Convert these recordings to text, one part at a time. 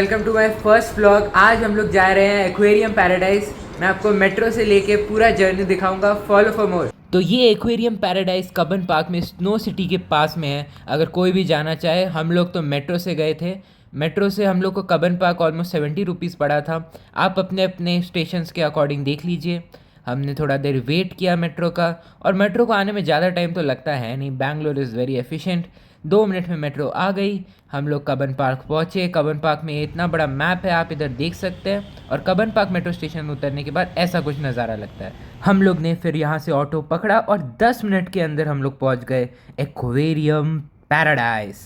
Welcome to my first vlog. आज हम लोग जा रहे हैं एक्वेरियम पैराडाइज। मैं आपको मेट्रो से लेके पूरा जर्नी दिखाऊंगा। Follow for more. तो ये एक्वेरियम पैराडाइज कब्बन पार्क में स्नो सिटी के पास में है। अगर कोई भी जाना चाहे, हम लोग तो मेट्रो से गए थे। मेट्रो से हम लोग को कब्बन पार्क ऑलमोस्ट 70 रुपीज़ पड़ा था। आप अपने अपने स्टेशंस के अकॉर्डिंग देख लीजिए। हमने थोड़ा देर वेट किया मेट्रो का, और मेट्रो को आने में ज़्यादा टाइम तो लगता है नहीं। Bangalore is very efficient. 2 minute में मेट्रो आ गई। हम लोग कब्बन पार्क पहुँचे। कब्बन पार्क में इतना बड़ा मैप है, आप इधर देख सकते हैं। और कब्बन पार्क मेट्रो स्टेशन में उतरने के बाद ऐसा कुछ नज़ारा लगता है। हम लोग ने फिर यहाँ से ऑटो पकड़ा और 10 मिनट के अंदर हम लोग पहुँच गए एक्वेरियम पैराडाइज।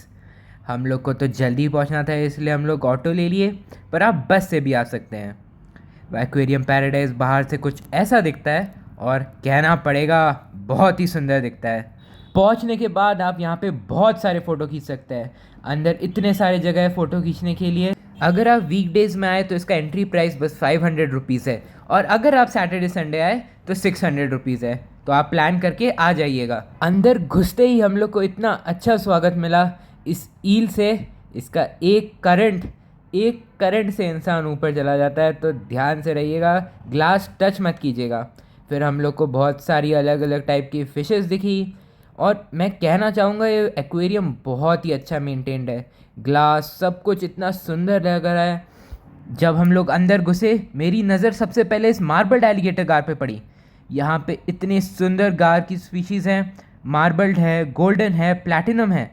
हम लोग को तो जल्दी पहुँचना था, इसलिए हम लोग ऑटो ले लिए, पर आप बस से भी आ सकते हैं। एक्वेरियम पैराडाइज बाहर से कुछ ऐसा दिखता है, और कहना पड़ेगा बहुत ही सुंदर दिखता है। पहुंचने के बाद आप यहाँ पे बहुत सारे फ़ोटो खींच सकते हैं। अंदर इतने सारे जगह है फ़ोटो खींचने के लिए। अगर आप वीकडेज़ में आए तो इसका एंट्री प्राइस बस 500 रुपीज़ है, और अगर आप सैटरडे संडे आए तो 600 रुपीज़ है। तो आप प्लान करके आ जाइएगा। अंदर घुसते ही हम लोग को इतना अच्छा स्वागत मिला इस ईल से। इसका एक करंट से इंसान ऊपर चला जाता है, तो ध्यान से रहिएगा, ग्लास टच मत कीजिएगा। फिर हम लोग को बहुत सारी अलग अलग टाइप की फ़िशेस दिखी, और मैं कहना चाहूँगा ये एक्वेरियम बहुत ही अच्छा मेंटेन्ड है। ग्लास सब कुछ इतना सुंदर लग रहा है। जब हम लोग अंदर घुसे, मेरी नज़र सबसे पहले इस मार्बल्ड एलिगेटर गार पे पड़ी। यहाँ पे इतने सुंदर गार की स्पीशीज़ हैं। मार्बल्ड है, गोल्डन है, प्लैटिनम है।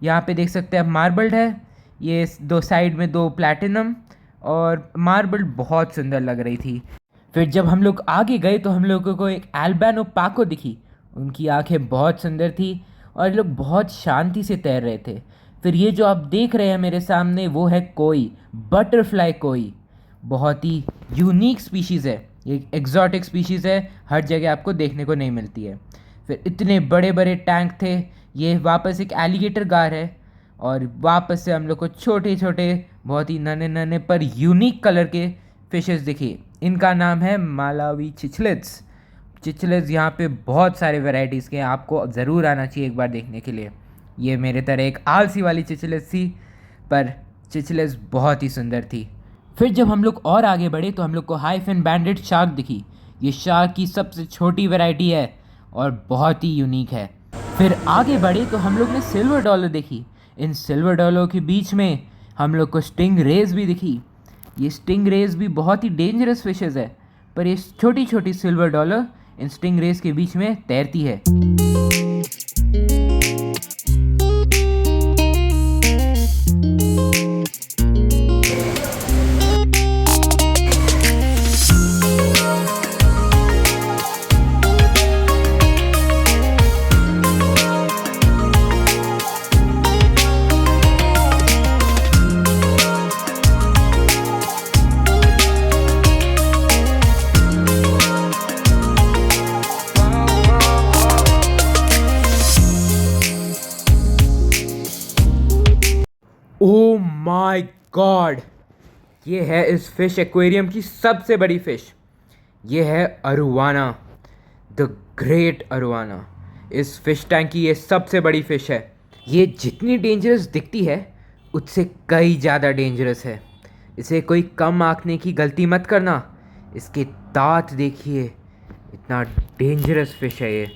यहाँ पे देख सकते हैं आप, मार्बल्ड है, ये दो साइड में 2 प्लैटिनम, और मार्बल्ड बहुत सुंदर लग रही थी। फिर जब हम लोग आगे गए तो हम लोगों को एक एल्बानो पाको दिखी। उनकी आंखें बहुत सुंदर थी, और लोग बहुत शांति से तैर रहे थे। फिर ये जो आप देख रहे हैं मेरे सामने, वो है कोई, बटरफ्लाई कोई। बहुत ही यूनिक स्पीशीज़ है, ये एग्जॉटिक स्पीशीज़ है, हर जगह आपको देखने को नहीं मिलती है। फिर इतने बड़े बड़े टैंक थे। ये वापस एक एलिगेटर गार है, और वापस से हम लोग को छोटे छोटे बहुत ही नन्हे नन्हे पर यूनिक कलर के फिशेस दिखी। इनका नाम है मालावी चिचलेट्स। चिचलेट्स यहाँ पे बहुत सारे वैरायटीज़ के हैं, आपको ज़रूर आना चाहिए एक बार देखने के लिए। ये मेरे तरह एक आलसी वाली चिचलेट्स थी, पर चिचलेट्स बहुत ही सुंदर थी। फिर जब हम लोग और आगे बढ़े तो हम लोग को हाई फिन बैंडेड शार्क दिखी। ये शार्क की सबसे छोटी वैरायटी है, और बहुत ही यूनिक है। फिर आगे बढ़े तो हम लोग ने सिल्वर डॉलर देखी। इन सिल्वर डॉलर के बीच में हम लोग को स्टिंग रेज भी दिखी। ये स्टिंग रेज भी बहुत ही डेंजरस फिशेज़ है, पर ये छोटी छोटी silver dollar in stingrays के बीच में तैरती है। ओ माय गॉड, ये है इस फिश एक्वेरियम की सबसे बड़ी फ़िश। ये है अरुवाना, द ग्रेट अरुवाना। इस फिश टैंक की ये सबसे बड़ी फ़िश है। ये जितनी डेंजरस दिखती है, उससे कई ज़्यादा डेंजरस है। इसे कोई कम आंकने की गलती मत करना। इसके दांत देखिए, इतना डेंजरस फिश है ये।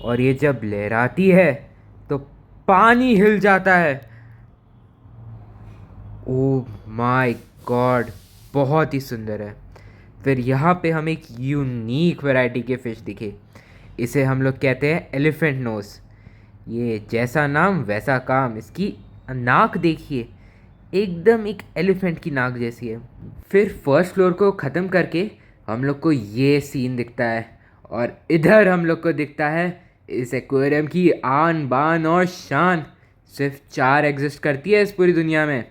और ये जब लहराती है तो पानी हिल जाता है। ओह माय गॉड, बहुत ही सुंदर है। फिर यहाँ पे हमें एक यूनिक वैरायटी के फ़िश दिखे। इसे हम लोग कहते हैं एलिफेंट नोज़। ये जैसा नाम वैसा काम। इसकी नाक देखिए, एकदम एक एलिफेंट की नाक जैसी है। फिर फर्स्ट फ्लोर को ख़त्म करके हम लोग को ये सीन दिखता है, और इधर हम लोग को दिखता है इस एक्वेरियम की आन बान और शान। सिर्फ 4 एग्जिस्ट करती है इस पूरी दुनिया में।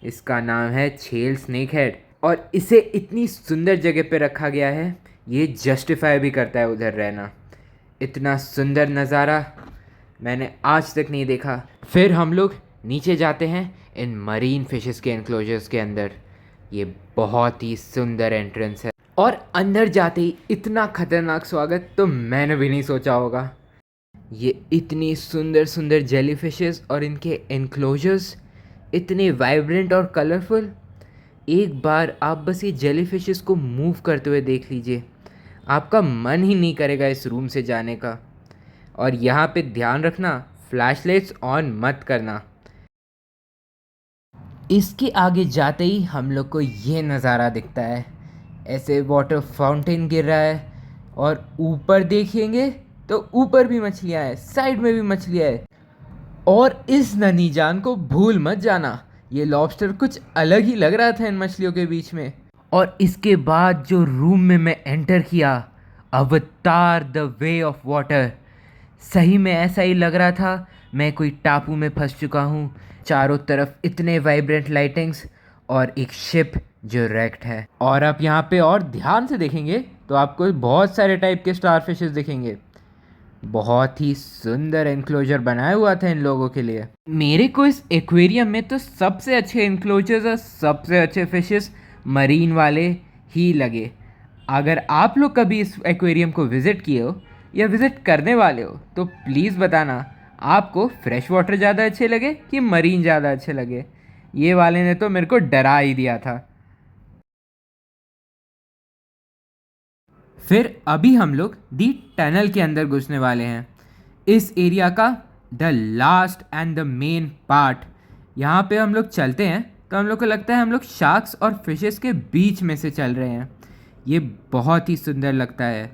इसका नाम है छेल स्नेक हेड, और इसे इतनी सुंदर जगह पे रखा गया है, ये जस्टिफाई भी करता है उधर रहना। इतना सुंदर नज़ारा मैंने आज तक नहीं देखा। फिर हम लोग नीचे जाते हैं इन मरीन फिशेस के एनक्लोजर्स के अंदर। ये बहुत ही सुंदर एंट्रेंस है, और अंदर जाते ही इतना खतरनाक स्वागत तो मैंने भी नहीं सोचा होगा। ये इतनी सुंदर सुंदर जेली फिशेस और इनके एनक्लोजर्स इतने वाइब्रेंट और कलरफुल। एक बार आप बस ये जेलीफिशेस को मूव करते हुए देख लीजिए, आपका मन ही नहीं करेगा इस रूम से जाने का। और यहाँ पे ध्यान रखना, फ्लैशलाइट्स ऑन मत करना। इसके आगे जाते ही हम लोग को ये नज़ारा दिखता है, ऐसे वाटर फाउंटेन गिर रहा है और ऊपर देखेंगे तो ऊपर भी मछलियाँ हैं, साइड में भी मछलियाँ हैं। और इस ननी जान को भूल मत जाना, ये लॉबस्टर कुछ अलग ही लग रहा था इन मछलियों के बीच में। और इसके बाद जो रूम में मैं एंटर किया, अवतार द वे ऑफ वाटर, सही में ऐसा ही लग रहा था मैं कोई टापू में फंस चुका हूँ। चारों तरफ इतने वाइब्रेंट लाइटिंग्स और एक शिप जो रेक्ट है। और आप यहाँ पे और ध्यान से देखेंगे तो आपको बहुत सारे टाइप के स्टार फिशेस दिखेंगे। बहुत ही सुंदर एनक्लोजर बनाया हुआ था इन लोगों के लिए। मेरे को इस एक्वेरियम में तो सबसे अच्छे एनक्लोजर्स और सबसे अच्छे फिशेस मरीन वाले ही लगे। अगर आप लोग कभी इस एक्वेरियम को विज़िट किए हो या विज़िट करने वाले हो तो प्लीज़ बताना, आपको फ्रेश वाटर ज़्यादा अच्छे लगे कि मरीन ज़्यादा अच्छे लगे। ये वाले ने तो मेरे को डरा ही दिया था। फिर अभी हम लोग दी टनल के अंदर घुसने वाले हैं, इस एरिया का the last and the main part. यहाँ पे हम लोग चलते हैं तो हम लोग को लगता है हम लोग शार्क्स और फिशेस के बीच में से चल रहे हैं। ये बहुत ही सुंदर लगता है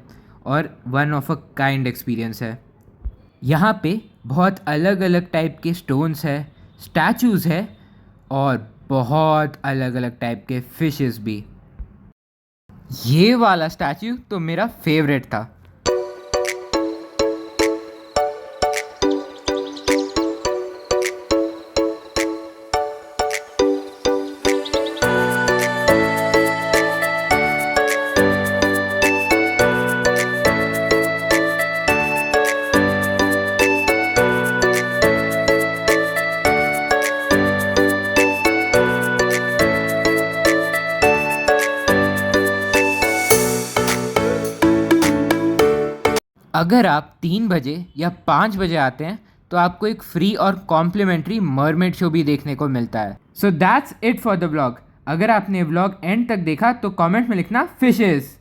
और one of a kind experience है। यहाँ पे बहुत अलग अलग टाइप के स्टोन्स है, स्टैचूज़ है और बहुत अलग अलग टाइप के फिशेस भी। ये वाला स्टैचू तो मेरा फेवरेट था। अगर आप 3 बजे या 5 बजे आते हैं तो आपको एक फ्री और कॉम्प्लीमेंट्री मरमेड शो भी देखने को मिलता है। So that's it for the vlog. अगर आपने व्लॉग एंड तक देखा तो कमेंट में लिखना फिशेस।